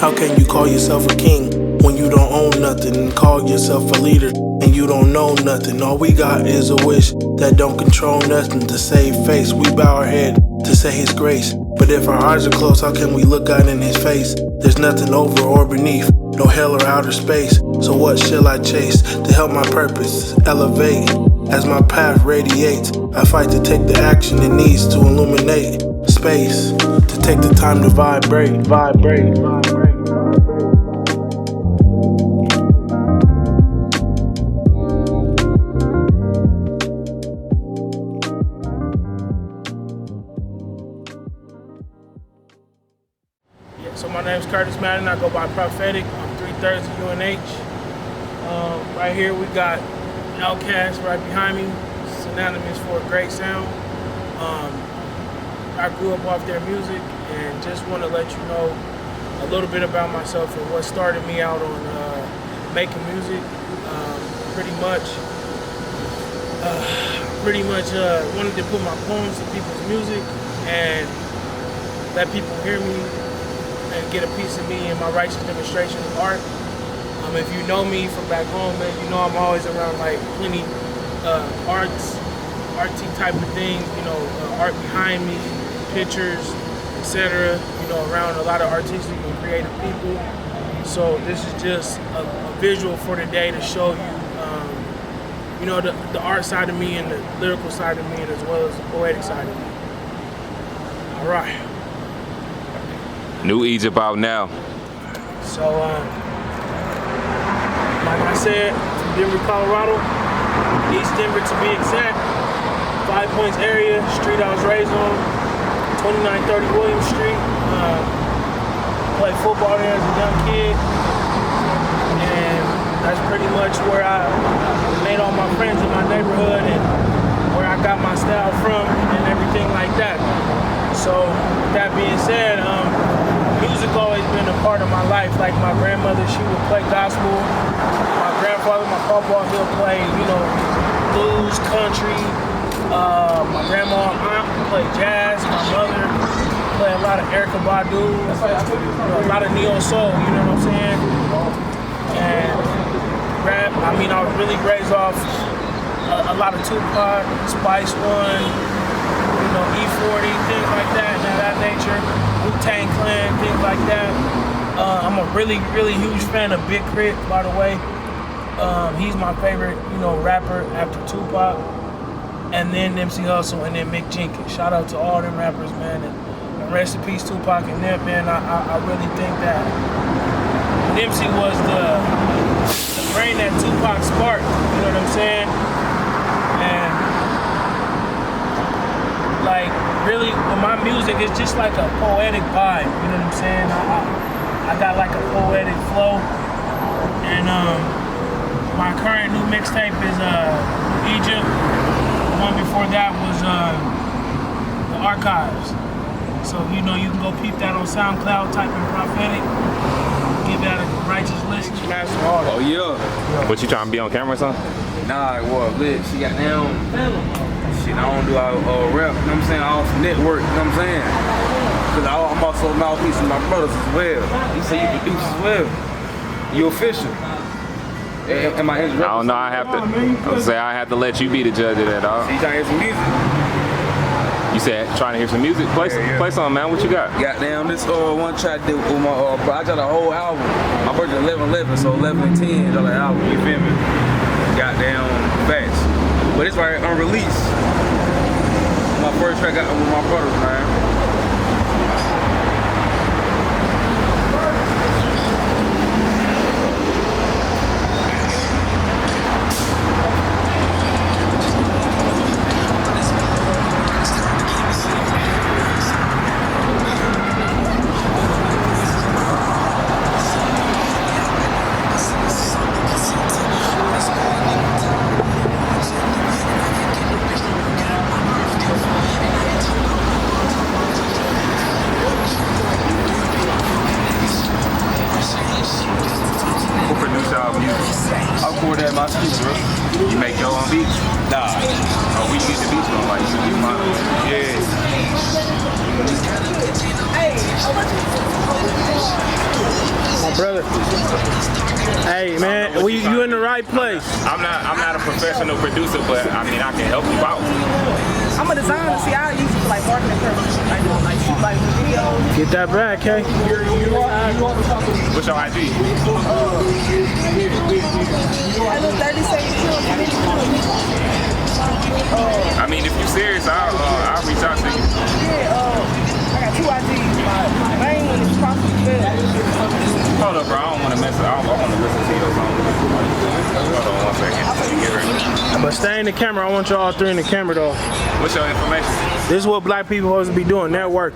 How can you call yourself a king when you don't own nothing, and call yourself a leader and you don't know nothing? All we got is a wish that don't control nothing. To save face, we bow our head to say his grace. But if our eyes are closed, how can we look out in his face? There's nothing over or beneath, no hell or outer space. So what shall I chase to help my purpose elevate? As my path radiates, I fight to take the action it needs to illuminate space, to take the time to vibrate. So my name is Curtis Madden. I go by Prophetic. I'm 3/3 of UNH. Right here we got Outcast right behind me, synonymous for a great sound. I grew up off their music and just want to let you know a little bit about myself and what started me out on making music. Pretty much wanted to put my poems to people's music and let people hear me and get a piece of me in my righteous demonstration of art. If you know me from back home, man, you know I'm always around like plenty artsy type of things, you know, art behind me, pictures, etc. You know, around a lot of artistic and creative people. So this is just a visual for today to show you, you know, the art side of me and the lyrical side of me, and as well as the poetic side of me. All right. New Egypt out now. So, like I said, from Denver, Colorado, East Denver to be exact, 5 Points area, street I was raised on, 2930 Williams Street. Played football there as a young kid, and that's pretty much where I made all my friends in my neighborhood and where I got my style from and everything like that. So, with that being said, music always been a part of my life. Like my grandmother, she would play gospel. My grandfather, my papa, he'll play, you know, blues, country. My grandma and aunt would play jazz. My mother play a lot of Erykah Badu, you know, a lot of neo soul, you know what I'm saying? And rap, I mean, I was really raised off a lot of Tupac, Spice One, you know, E40, things like that, and that nature. Wu-Tang Clan, things like that. I'm a really huge fan of Big Crit, by the way. He's my favorite, you know, rapper after Tupac, and then Nipsey Hussle, and then Mick Jenkins. Shout out to all them rappers, man, and rest in peace, Tupac and Nip, man. I really think that Nipsey was the brain that Tupac sparked. You know what I'm saying? And like, really, with my music, it's just like a poetic vibe, you know what I'm saying? I got like a poetic flow, and my current new mixtape is Egypt. The one before that was The Archives. So, you know, you can go peep that on SoundCloud, type in Prophetic, give that a righteous listen. Oh yeah. What, you trying to be on camera or something? Nah, well, lit. She got down. Shit, I don't do all rap, you know what I'm saying? All network, you know what I'm saying? Because I'm also a mouthpiece of my brothers as well. You say you produce as well. You official. Am I his I don't know. I have to let you be the judge of that, dog. So you trying to hear some music? You said trying to hear some music? Play something, man. What you got? Goddamn, this one track I did with my I got a whole album. My birthday 11/11, so 11 and 10 got an album. You feel me? Goddamn facts. But it's right unreleased. My first track I got with my brothers, man. Hey man, you in the right place. I'm not a professional producer, but I mean I can help you out. I'm a designer. See, I use it for like marketing purposes. Like shoot like videos. Get that back, Kay. What's your IG? I look 30 seconds. I mean, if you're serious, I'll reach out to you. I got 2 IGs. My main one is Prosper. Hold up, bro. I don't want to mess it. I want to listen to your song. Hold on 1 second. But stay in the camera. I want you all 3 in the camera though. What's your information? This is what black people supposed to be doing. Network.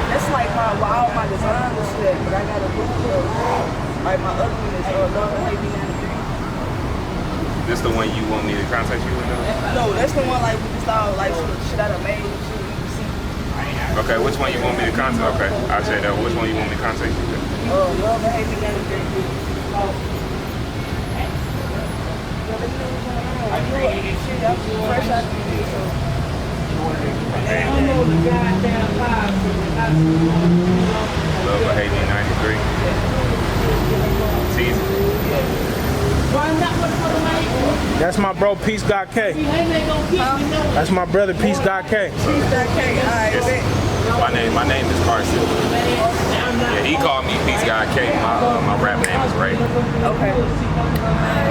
That's like all my design and shit, but I got a book of, like my other one is Love and Hate 93. This the one you want me to contact you with? No, that's the one like we just all like shit I done made and shit you can see. Okay, which one you want me to contact? Okay, I'll check that. Which one you want me to contact you with? Love and Hate 93. Fresh out the video. Love or Hate Me 93. It's easy. That's my bro, Peace God K. That's my brother, Peace God K. Peace God K. Alright, My name is Carson. Yeah, he called me Peace God K. My rap name is Ray. okay.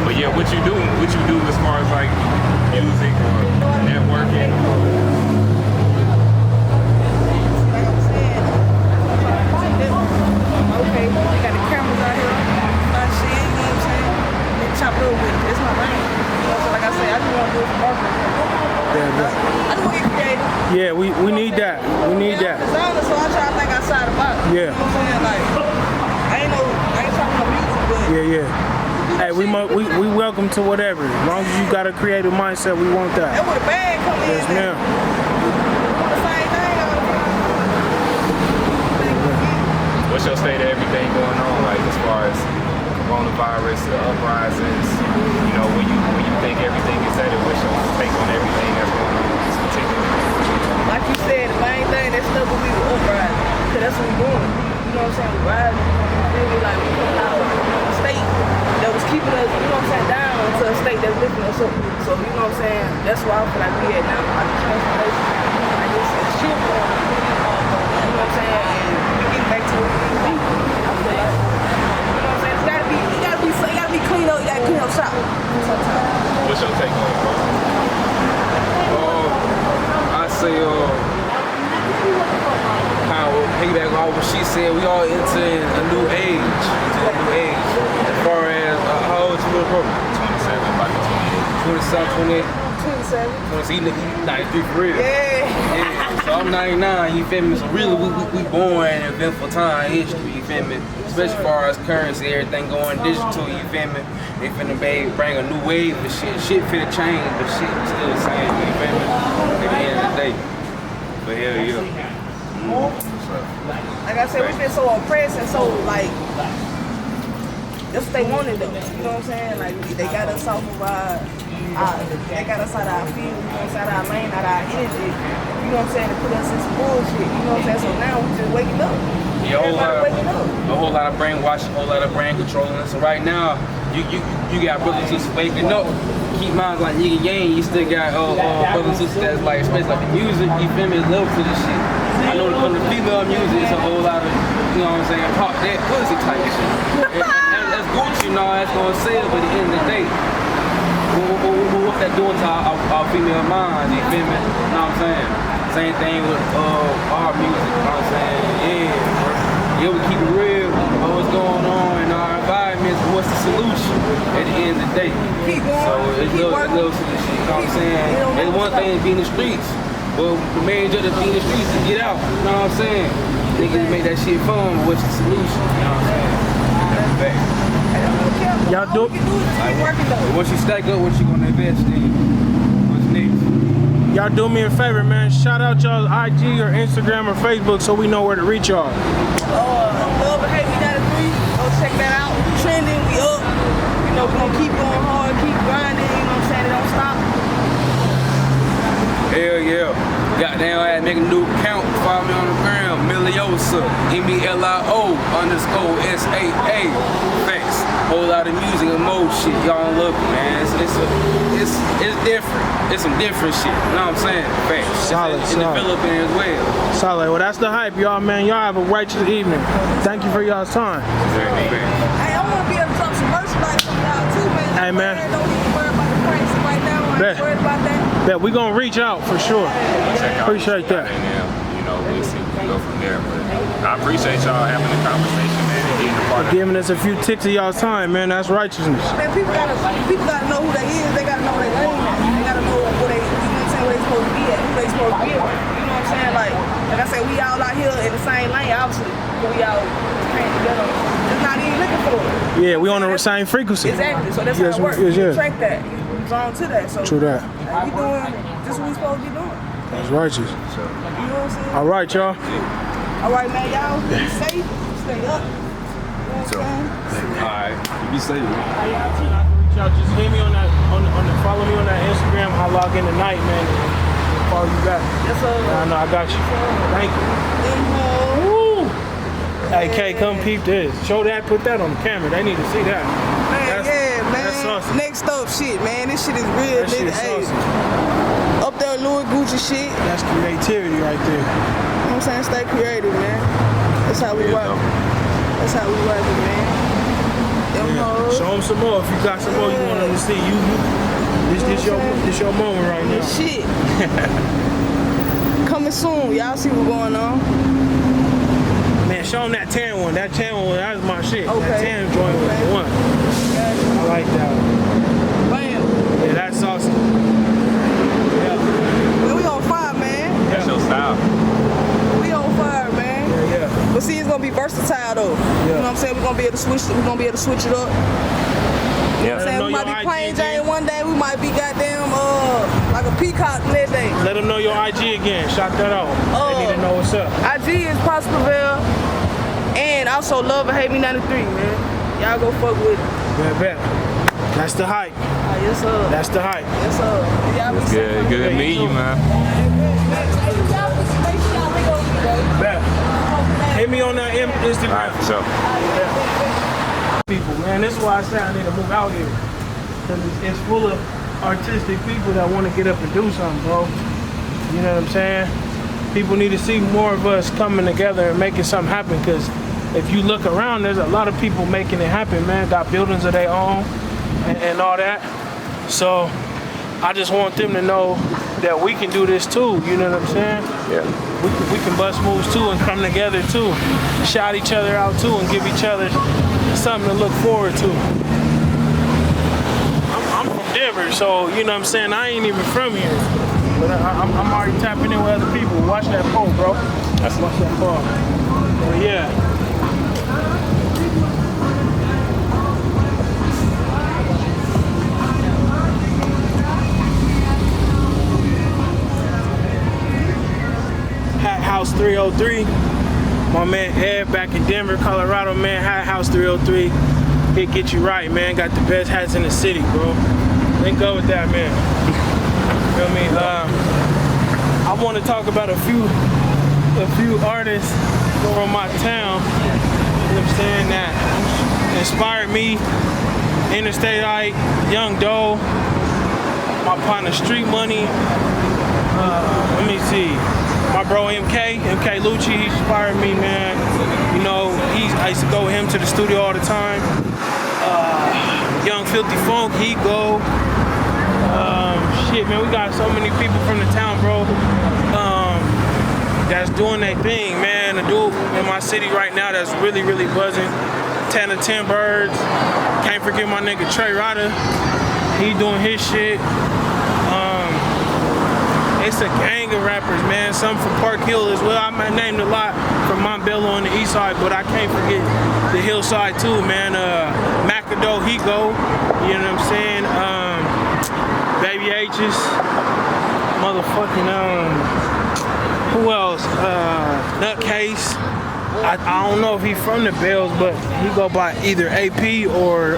But yeah, what you do as far as like music or networking? Like I'm saying, okay, they got the cameras out here, shit, you know what I'm saying? They chop it over with it. It's my lane. You know, so like I say, I just want to do it for marketing. I just want to get creative. Yeah, we need that. We need that. Designer, so I try to think outside the box. Yeah. You know what I'm saying? Like, I ain't talking about music, but Yeah. Hey, we welcome to whatever. As long as you got a creative mindset, we want that. that with a bag come in. Yes, ma'am. The same thing all the time. What's your state of everything going on, like as far as coronavirus, the uprisings? You know, when you think everything is at it, what's your take on everything that's going on in this particular? Like you said, the main thing that's stuck with me was uprising. Cause that's what we're doing. You know what I'm saying? We're rising. Really like we coming out of a state that was keeping us, you know what I'm saying, down to a state that's lifting us up. So you know what I'm saying? That's why I feel like we at now. Like the transformation. Like it's a shift going on. You know what I'm saying? And we getting back to what we need to be. I feel like, you know what I'm saying? It gotta be clean up. You gotta clean up shop. Sometimes. What's your take on it, bro? I say, kind of piggyback on what she said. We all entering a new age. As far as how old you, bro? 27, about to 28. 27. 27. 93 for real. Yeah. So I'm 99, you feel me? So really, we born in eventful time history, you feel me? Especially as far as currency, everything going digital, you feel me? They finna bring a new wave of shit. Shit finna change, but shit still the same, you feel me? At the end of the day. But hell yeah. Like I said, we've been so oppressed and so like that's what they wanted though. You know what I'm saying? Like they got us off of they got us out of our field, you know what I'm saying, out of our lane, out of our energy. You know what I'm saying, to put us in some bullshit. You know what I'm saying? So now we just waking up. Yeah, waking up. A whole lot of brainwashing, a whole lot of brain controlling. So right now, you got brothers just waking up. Keep mind like yin yang, you still got brothers and sisters that's like, especially like the music, you feel me, is love to this shit. I know when the female music, it's a whole lot of, you know what I'm saying, pop that pussy type shit. And that's Gucci, you know, that's gonna sell, but at the end of the day, what's that doing to our female minds, you feel me? You know what I'm saying? Same thing with our music, you know what I'm saying? Yeah, we keep it real, what's going on in our environments, what's the solution at the end of the day? Keep going, so it's little to this shit, you know what I'm saying? It's one thing to be in the streets, but the main job to be in the streets is to get out, you know what I'm saying? Niggas make that shit fun, but what's the solution, you know what I'm saying? That's the fact. Y'all do Once you stack up, what you gonna invest in? What's next? Y'all do me a favor, man. Shout out y'all's IG or Instagram or Facebook so we know where to reach y'all. Love and Hate Me 93. Go check that out. We trending, we up. You know, we gonna keep going hard, keep grinding. You know what I'm saying? It don't stop. Hell yeah. Goddamn, I had making about the music and more shit. Y'all don't look, man. It's different. It's some different shit. You know what I'm saying? Facts. Solid, It's solid. developing as well. Solid. Well, that's the hype, y'all, man. Y'all have a righteous evening. Thank you for y'all's time. Hey, I want to be able to drop some merchandise from y'all too, man. Hey, man. Don't even worry about the price right now. I ain't worried about that. Bet we gonna reach out for sure. Appreciate that. You know, we'll see where we go from there. But I appreciate y'all having the conversation, man, and getting a part of it. Giving us a few ticks of y'all's time, man. That's righteousness. Man, people gotta know who they is. They gotta know where they lane at. They gotta know where they, you know what I'm saying, where they supposed to be at, who they supposed to be at. You know what I'm saying? Like I said, we all out here in the same lane, obviously. But we all praying together. Just not even looking for it. Yeah, we on the same frequency. Exactly. So that's Yes, how it works. yes, yes. You track that. You zone to that. So True that. we doing just what we supposed to be doing. That's righteous. You know what I'm saying? All right, y'all. All right, man. Y'all be safe. Stay up. You know what I'm saying? Alright, be safe. Y'all just hit me on that, follow me on that Instagram. I'll log in tonight, man, and follow you back. Yes, sir. I know I got you. Thank you. Woo! Hey, K, come peep this. Show that, put that on the camera. They need to see that. Man, yeah, man. That's saucy. Next up, shit, man. This shit is real, That shit nigga. is Hey, saucy. up there, Louis Gucci shit. You That's creativity right there. know what I'm saying? Stay creative, man. That's how we work. That's how we work, man. Them hoes. Show them some more if you got some more you want them to see. This your moment right now. Shit. Coming soon. Y'all see what's going on. Man, show them that tan one. That tan one, that was my shit. Okay. That tan joint was the one. I like that one. Bam. Yeah, that's awesome. Yeah. Man, we on fire, man. That's your style. We on fire, man. Yeah. But see, it's gonna be versatile though. You know what I'm saying? We're gonna be able to switch it. We're gonna be able to switch it up. Yeah. Let 'em Saying know we might your be plain IG Jane again. one day. We might be goddamn like a peacock the next day. Let them know your IG again. Shout that out. They need to know what's up. IG is Prosperville and also Love and Hate Me 93, man. Y'all go fuck with it. Bet. That's the hype. Yes, sir. That's the hype. Yes, sir. Y'all be Good, good to meet you, man. Bet. Hit me on that Instagram. All right, for sure. People, man, this is why I say I need to move out here. Because it's full of artistic people that want to get up and do something, bro. You know what I'm saying? People need to see more of us coming together and making something happen. Because if you look around, there's a lot of people making it happen, man. Got buildings of their own and all that. So I just want them to know that we can do this too. You know what I'm saying? Yeah. We can bust moves too and come together too. Shout each other out too and give each other something to look forward to. I'm from Denver, so you know what I'm saying? I ain't even from here. But I'm already tapping in with other people. Watch that pole, bro. Watch that pole. But yeah. Hat House 303. My man Ed back in Denver, Colorado, man. Hat House 303. It get you right, man. Got the best hats in the city, bro. Then go with that, man. You know what I mean? I want to talk about a few artists from my town. You know what I'm saying? That inspired me. Interstateite, Young Doe, my partner Street Money. Let me see. My bro MK Lucci, he inspired me, man. You know, I used to go with him to the studio all the time. Young Filthy Funk, he go. Shit, man, we got so many people from the town, bro, that's doing their thing, man. A dude in my city right now that's really, really buzzing. 10 to 10 Birds. Can't forget my nigga Trey Ryder. He doing his shit. It's a gang of rappers, man. Some from Park Hill as well. I might named a lot from Montbello on the east side, but I can't forget the hillside too, man. McAdoe, he go. You know what I'm saying? Baby H's. Motherfucking, who else? Nutcase. I don't know if he's from the Bells, but he go by either AP or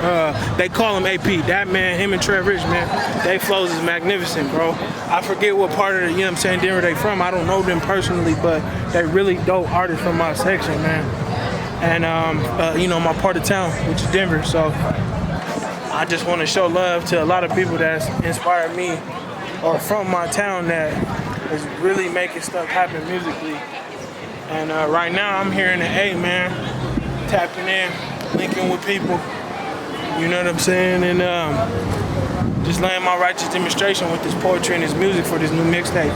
they call him AP. That man, him and Trev Rich, man, they flows is magnificent, bro. I forget what part of the, you know what I'm saying, Denver they from. I don't know them personally, but they really dope artists from my section, man. And, you know, my part of town, which is Denver, so I just want to show love to a lot of people that's inspired me or from my town that is really making stuff happen musically. And right now I'm here in the A, man, tapping in, linking with people, you know what I'm saying? And just laying my righteous demonstration with this poetry and this music for this new mixtape,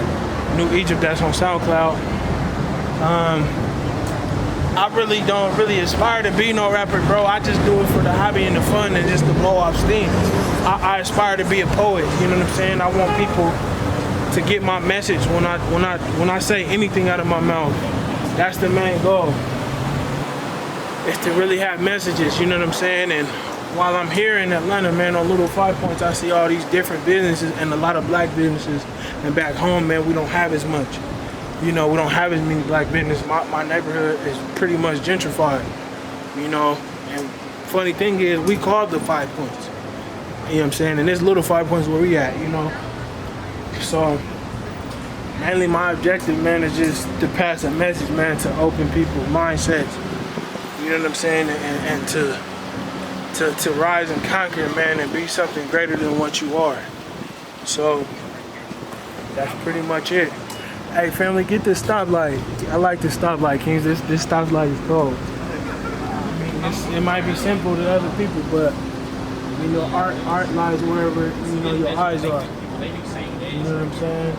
New Egypt, that's on SoundCloud. I really don't aspire to be no rapper, bro. I just do it for the hobby and the fun and just to blow off steam. I aspire to be a poet, you know what I'm saying? I want people to get my message when I say anything out of my mouth. That's the main goal. Is to really have messages, you know what I'm saying? And while I'm here in Atlanta, man, on Little 5 Points, I see all these different businesses and a lot of black businesses. And back home, man, we don't have as much. You know, we don't have as many black businesses. My neighborhood is pretty much gentrified, you know. And funny thing is, we called the 5 Points. You know what I'm saying? And this Little 5 Points where we at, you know. So, mainly my objective, man, is just to pass a message, man, to open people's mindsets. You know what I'm saying? And to rise and conquer, man, and be something greater than what you are. So, that's pretty much it. Hey, family, get this stoplight. I like this stoplight, Kings. This stoplight is cold. I mean, it might be simple to other people, but, you know, art lies wherever, you know, your eyes are. You know what I'm saying?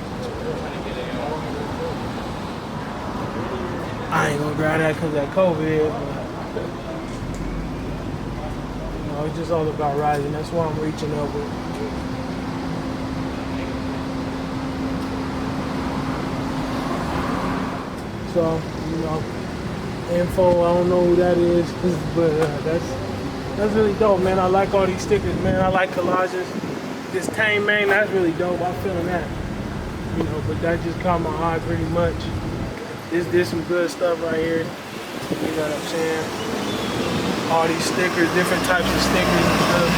I ain't gonna grab that because of that COVID, but, you know, it's just all about rising. That's why I'm reaching over. So, you know, info, I don't know who that is, but that's really dope, man. I like all these stickers, man. I like collages. This Tame, man, that's really dope. I'm feeling that. You know, but that just caught my eye pretty much. This some good stuff right here. You know what I'm saying? All these stickers, different types of stickers and stuff.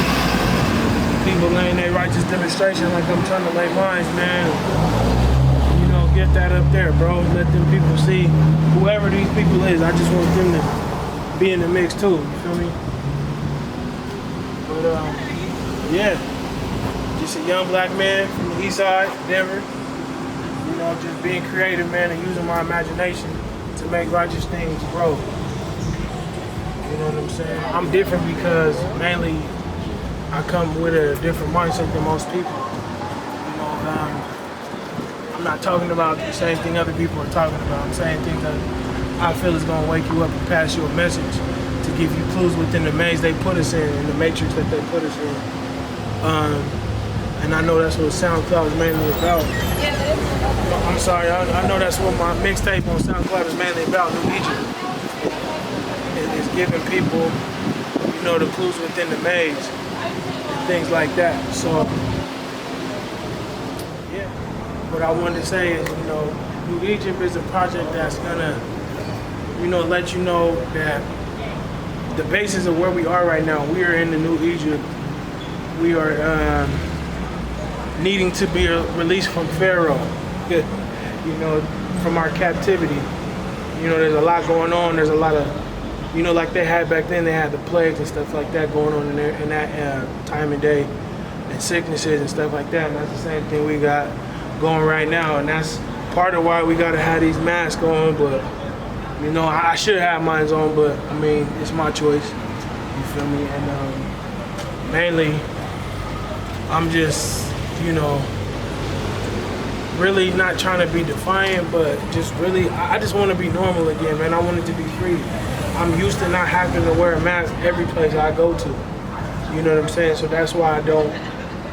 People laying their righteous demonstration like I'm trying to lay mine, man. Get that up there, bro. Let them people see whoever these people is. I just want them to be in the mix too. You feel me? But yeah, just a young black man from the east side, Denver. You know, just being creative, man, and using my imagination to make righteous things grow. You know what I'm saying? I'm different because mainly I come with a different mindset than most people. You know, I'm not talking about the same thing other people are talking about. I'm saying things that I feel is going to wake you up and pass you a message to give you clues within the maze they put us in the matrix that they put us in. And I know that's what SoundCloud is mainly about. I'm sorry, I know that's what my mixtape on SoundCloud is mainly about, New Egypt. It's giving people, you know, the clues within the maze and things like that. So, what I wanted to say is, you know, New Egypt is a project that's gonna, you know, let you know that the basis of where we are right now, we are in the New Egypt. We are needing to be released from Pharaoh, you know, from our captivity. You know, there's a lot going on. There's a lot of, you know, like they had back then, they had the plagues and stuff like that going on in there in that time and day, and sicknesses and stuff like that. And that's the same thing we got going right now, and that's part of why we gotta have these masks on. But you know, I should have mine on, but I mean, it's my choice. You feel me? And mainly, I'm just, you know, really not trying to be defiant, but just really, I just want to be normal again, man. I want it to be free. I'm used to not having to wear a mask every place I go to. You know what I'm saying? So that's why I don't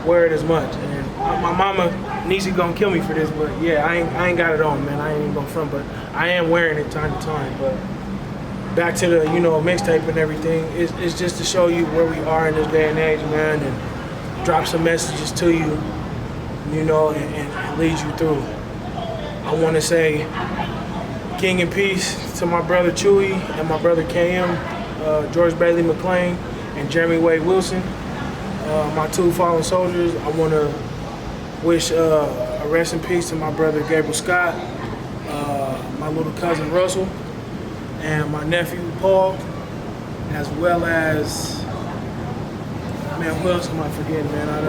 wear it as much. And my mama, Niecy gonna kill me for this, but yeah, I ain't got it on, man. I ain't even gonna front, but I am wearing it time to time. But back to the, you know, mixtape and everything, it's just to show you where we are in this day and age, man, and drop some messages to you, you know, and lead you through. I want to say king and peace to my brother Chewy and my brother KM, George Bailey McClain, and Jeremy Wade Wilson, my two fallen soldiers. I want to wish a rest in peace to my brother Gabriel Scott, my little cousin Russell, and my nephew Paul, as well as Man, who else am I forgetting, man? I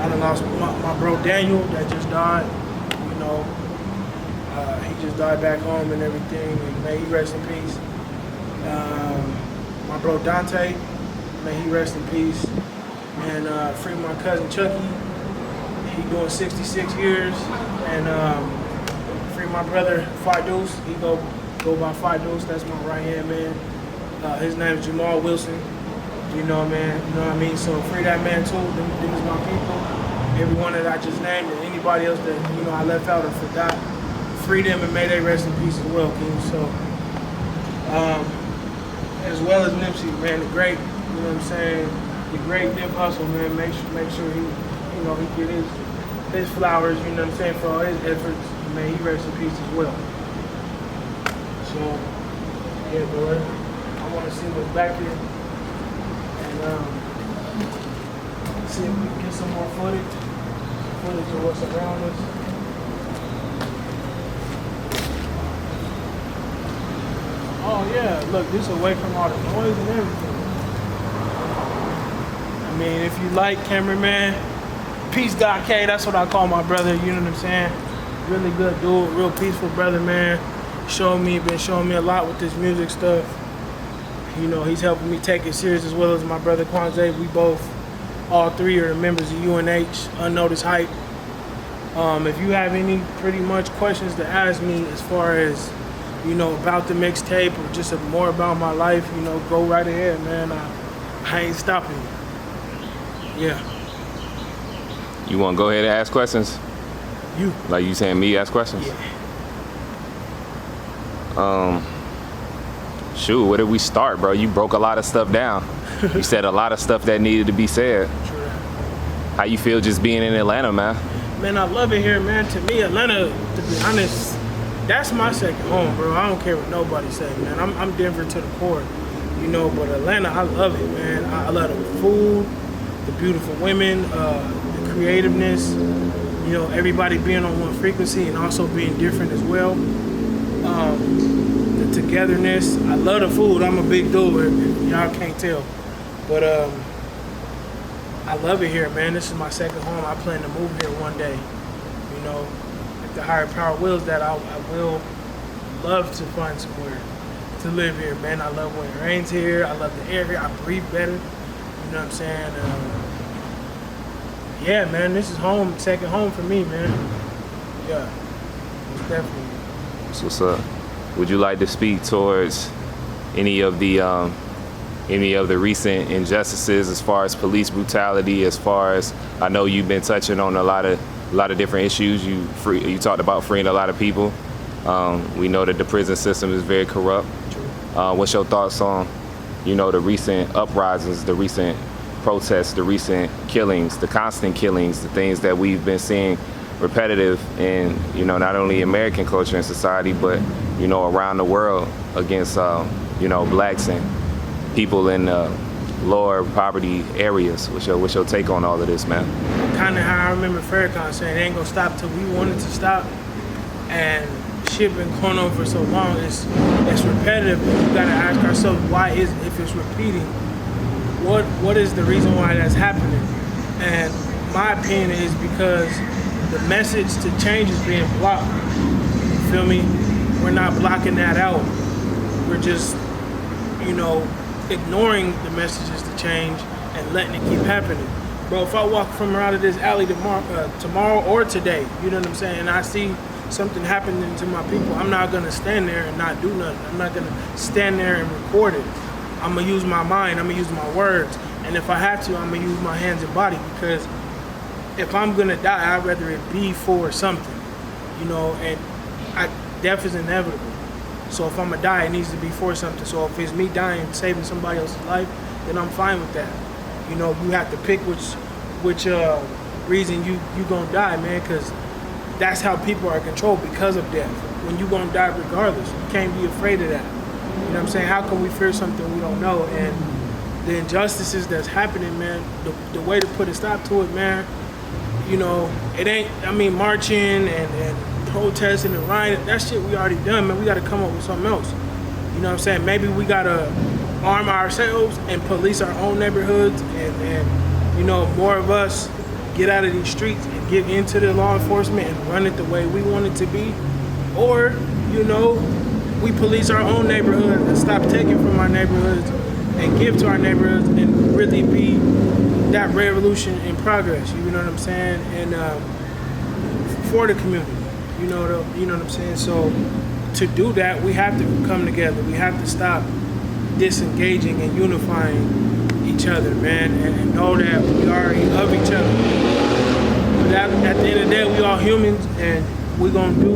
done lost my bro Daniel that just died. You know, he just died back home and everything. And may he rest in peace. My bro Dante, may he rest in peace. And free my cousin Chucky. He doing 66 years. And free my brother Fidus. He go by Fidus. That's my right hand man. His name is Jamal Wilson. You know, man, you know what I mean? So free that man too, them is my people. Everyone that I just named and anybody else that, you know, I left out or forgot, free them and may they rest in peace as well, King. So, as well as Nipsey, man, the great, you know what I'm saying, the great Nip Hustle, man, make sure he, you know, he get his flowers, you know what I'm saying, for all his efforts, and may he rest in peace as well. So, yeah, boy, I want to see what's back here. See if we can get some more footage of what's around us. Oh yeah, look, this away from all the noise and everything. I mean, if you like cameraman, Peace God K, that's what I call my brother, you know what I'm saying? Really good dude, real peaceful brother, man. Been showing me a lot with this music stuff. You know, he's helping me take it serious as well as my brother Kwanzaa. We both, all three are members of UNH, Unnoticed Hype. If you have any pretty much questions to ask me as far as, you know, about the mixtape or just more about my life, you know, go right ahead, man. I ain't stopping you. Yeah. You want to go ahead and ask questions? You. Like you saying me ask questions? Yeah. Shoot, where did we start, bro? You broke a lot of stuff down. You said a lot of stuff that needed to be said. True. How you feel just being in Atlanta, man? Man, I love it here, man. To me, Atlanta, to be honest, that's my second home, bro. I don't care what nobody say, man. I'm Denver to the core, you know, but Atlanta, I love it, man. I love the food, the beautiful women, the creativeness, you know, everybody being on one frequency and also being different as well. The togetherness. I love the food. I'm a big dude. Y'all can't tell. But I love it here, man. This is my second home. I plan to move here one day. You know, if the higher power wills that, I will love to find somewhere to live here, man. I love when it rains here. I love the air here. I breathe better. You know what I'm saying? Yeah, man, this is home, second home for me, man. Yeah, most definitely. That's what's up. Would you like to speak towards any of the recent injustices as far as police brutality? As far as I know, you've been touching on a lot of different issues. You talked about freeing a lot of people. We know that the prison system is very corrupt. What's your thoughts on, you know, the recent uprisings, the recent protests, the recent killings, the constant killings, the things that we've been seeing repetitive in, you know, not only American culture and society, but, you know, around the world against, you know, blacks and people in lower poverty areas. What's your take on all of this, man? Kind of how I remember Farrakhan saying, it ain't gonna stop till we want it to stop. And shit been going on for so long, it's repetitive. We gotta ask ourselves, why is, if it's repeating, what is the reason why that's happening? And my opinion is because the message to change is being blocked. You feel me? We're not blocking that out. We're just, you know, ignoring the messages to change and letting it keep happening. Bro, if I walk from out of this alley tomorrow or today, you know what I'm saying, and I see something happening to my people, I'm not gonna stand there and not do nothing. I'm not gonna stand there and record it. I'm gonna use my mind, I'm gonna use my words, and if I have to, I'm gonna use my hands and body, because if I'm gonna die, I'd rather it be for something, you know, and death is inevitable. So if I'm gonna die, it needs to be for something. So if it's me dying, saving somebody else's life, then I'm fine with that. You know, you have to pick which reason you gonna die, man, because that's how people are controlled, because of death. When you gonna die regardless, you can't be afraid of that. You know what I'm saying? How can we fear something we don't know? And the injustices that's happening, man, the way to put a stop to it, man, you know, it ain't, I mean, marching and protesting and rioting, that shit we already done, man. We gotta come up with something else. You know what I'm saying? Maybe we gotta arm ourselves and police our own neighborhoods and you know, more of us get out of these streets and get into the law enforcement and run it the way we want it to be, or, you know, we police our own neighborhood and stop taking from our neighborhoods and give to our neighborhoods and really be that revolution in progress, you know what I'm saying? And for the community, you know what I'm saying? So to do that, we have to come together. We have to stop disengaging and unifying each other, man, and know that we are of each other. But at the end of the day, we all humans, and we're gonna do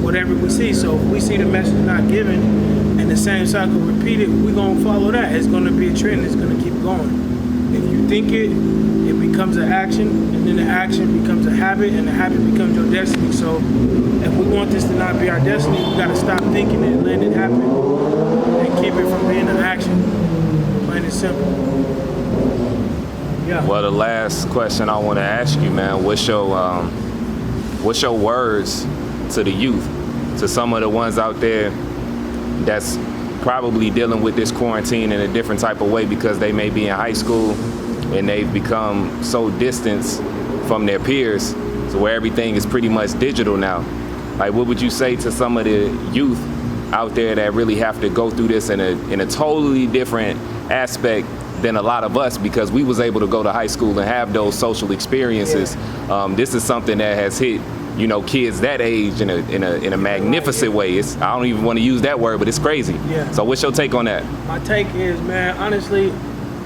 whatever we see. So if we see the message not given and the same cycle repeated, we're gonna follow that. It's gonna be a trend. It's gonna keep going. If you think it becomes an action, and then the action becomes a habit, and the habit becomes your destiny. So if we want this to not be our destiny, we gotta stop thinking it and letting it happen, and keep it from being an action. Plain and simple. Yeah. Well, the last question I want to ask you, man, what's your words to the youth, to some of the ones out there that's probably dealing with this quarantine in a different type of way because they may be in high school and they've become so distanced from their peers to where everything is pretty much digital now. Like, what would you say to some of the youth out there that really have to go through this in a totally different aspect than a lot of us, because we was able to go to high school and have those social experiences? This is something that has hit, you know, kids that age in a magnificent way. I don't even want to use that word, but it's crazy. Yeah. So what's your take on that? My take is, man, honestly,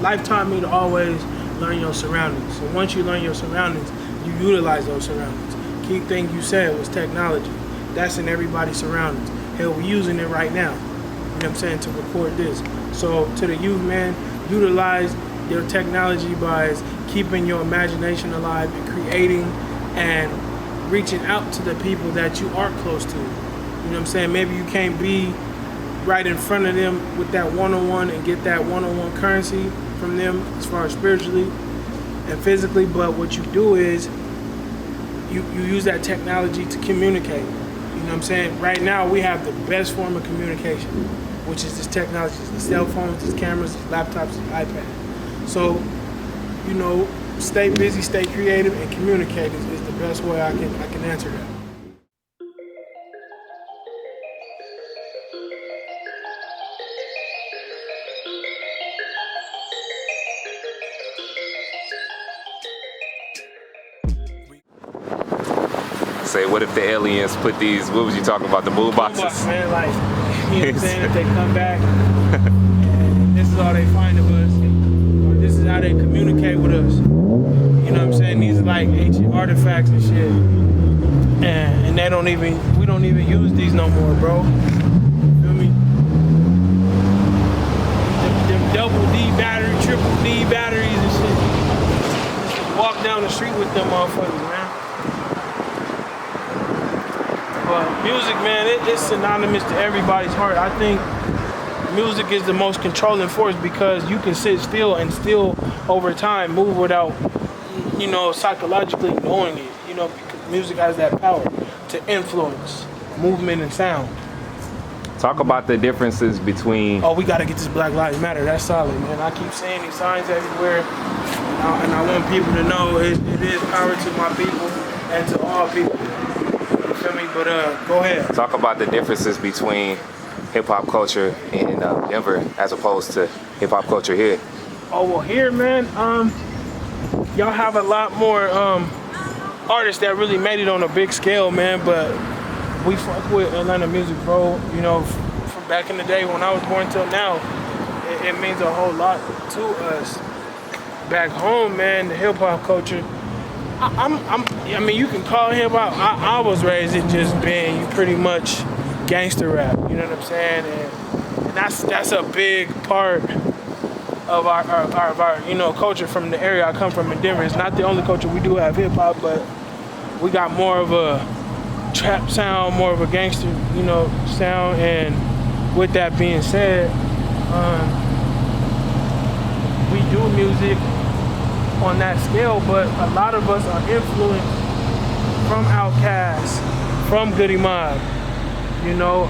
life taught me to always learn your surroundings. So once you learn your surroundings, you utilize those surroundings. Key thing you said was technology. That's in everybody's surroundings. Hell, we're using it right now. You know what I'm saying, to record this. So to the youth, man, utilize your technology by keeping your imagination alive and creating and reaching out to the people that you are close to. You know what I'm saying? Maybe you can't be right in front of them with that one-on-one and get that one-on-one currency from them as far as spiritually and physically, but what you do is you use that technology to communicate. You know what I'm saying? Right now we have the best form of communication, which is this technology, the cell phones, these cameras, these laptops, these iPads. So, you know, stay busy, stay creative, and communicate is the best way I can answer that. Say, what if the aliens put these, what was you talking about, the boom boxes? Man, like, you know what I'm saying? If they come back and this is all they find of us, or this is how they communicate with us. You know what I'm saying? These are like ancient artifacts and shit. And we don't even use these no more, bro. Feel me? Them double D battery, triple D batteries and shit. Just walk down the street with them motherfuckers, man. But music, man, it's synonymous to everybody's heart. I think music is the most controlling force because you can sit still and still over time move without, you know, psychologically knowing it. You know, because music has that power to influence movement and sound. Talk about the differences between... Oh, we gotta get this Black Lives Matter. That's solid, man. I keep seeing these signs everywhere, and I want people to know it is power to my people and to all people. But go ahead. Talk about the differences between hip-hop culture in Denver as opposed to hip-hop culture here. Oh, well, here, man, y'all have a lot more artists that really made it on a big scale, man, but we fuck with Atlanta music, bro. You know, from back in the day when I was born till now, it means a whole lot to us. Back home, man, the hip-hop culture, I mean, you can call hip hop. I was raised in just being pretty much gangster rap. You know what I'm saying? And that's a big part of our you know, culture from the area I come from in Denver. It's not the only culture. We do have hip hop, but we got more of a trap sound, more of a gangster, you know, sound. And with that being said, we do music on that scale, but a lot of us are influenced from Outkast, from Goody Mob, you know.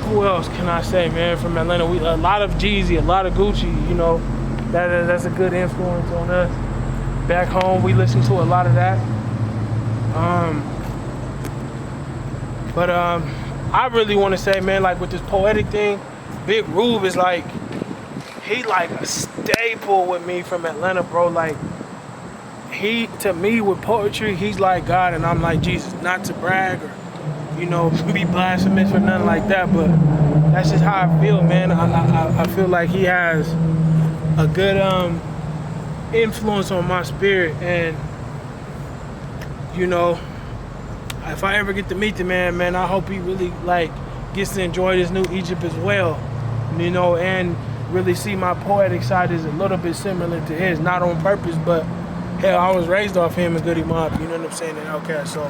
Who else can I say, man? From Atlanta, a lot of Jeezy, a lot of Gucci, you know. That's a good influence on us. Back home, we listen to a lot of that. But I really want to say, man, like with this poetic thing, Big Rube is like, he like a staple with me from Atlanta, bro. Like, he, to me, with poetry, he's like God and I'm like Jesus. Not to brag or, you know, be blasphemous or nothing like that, but that's just how I feel, man. I feel like he has a good influence on my spirit, and you know, if I ever get to meet the man, I hope he really like gets to enjoy this new Egypt as well, you know, and really see my poetic side is a little bit similar to his, not on purpose, but hell, I was raised off him and Goody Mob, you know what I'm saying, and Outkast, so. I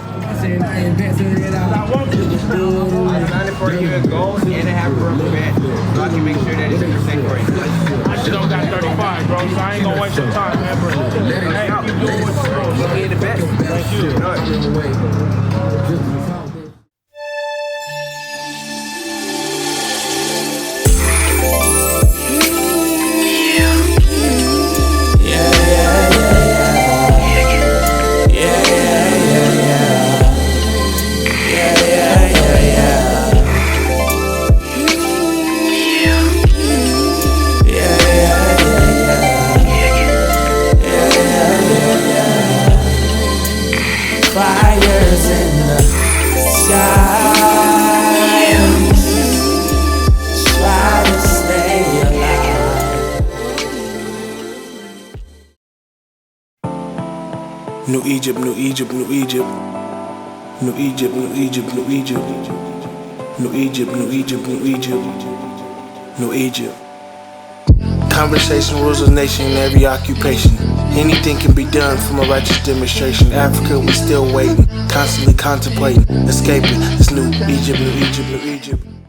want to. 94 years gold and a half rubber band, so I can make sure that it's in the same grade. I just don't got 35, bro, so I ain't gonna waste your time, man, bro. Hey, keep doing what you're doing. Look in the best. Thank you. Fires in the sky, try to stay alive. New Egypt, New Egypt, New Egypt. New Egypt, New Egypt, New Egypt. New Egypt, New Egypt, New Egypt. New Egypt. Conversation rules a nation in every occupation. Anything can be done from a righteous demonstration. Africa, we still waiting, constantly contemplating, escaping this new Egypt, New Egypt, New Egypt.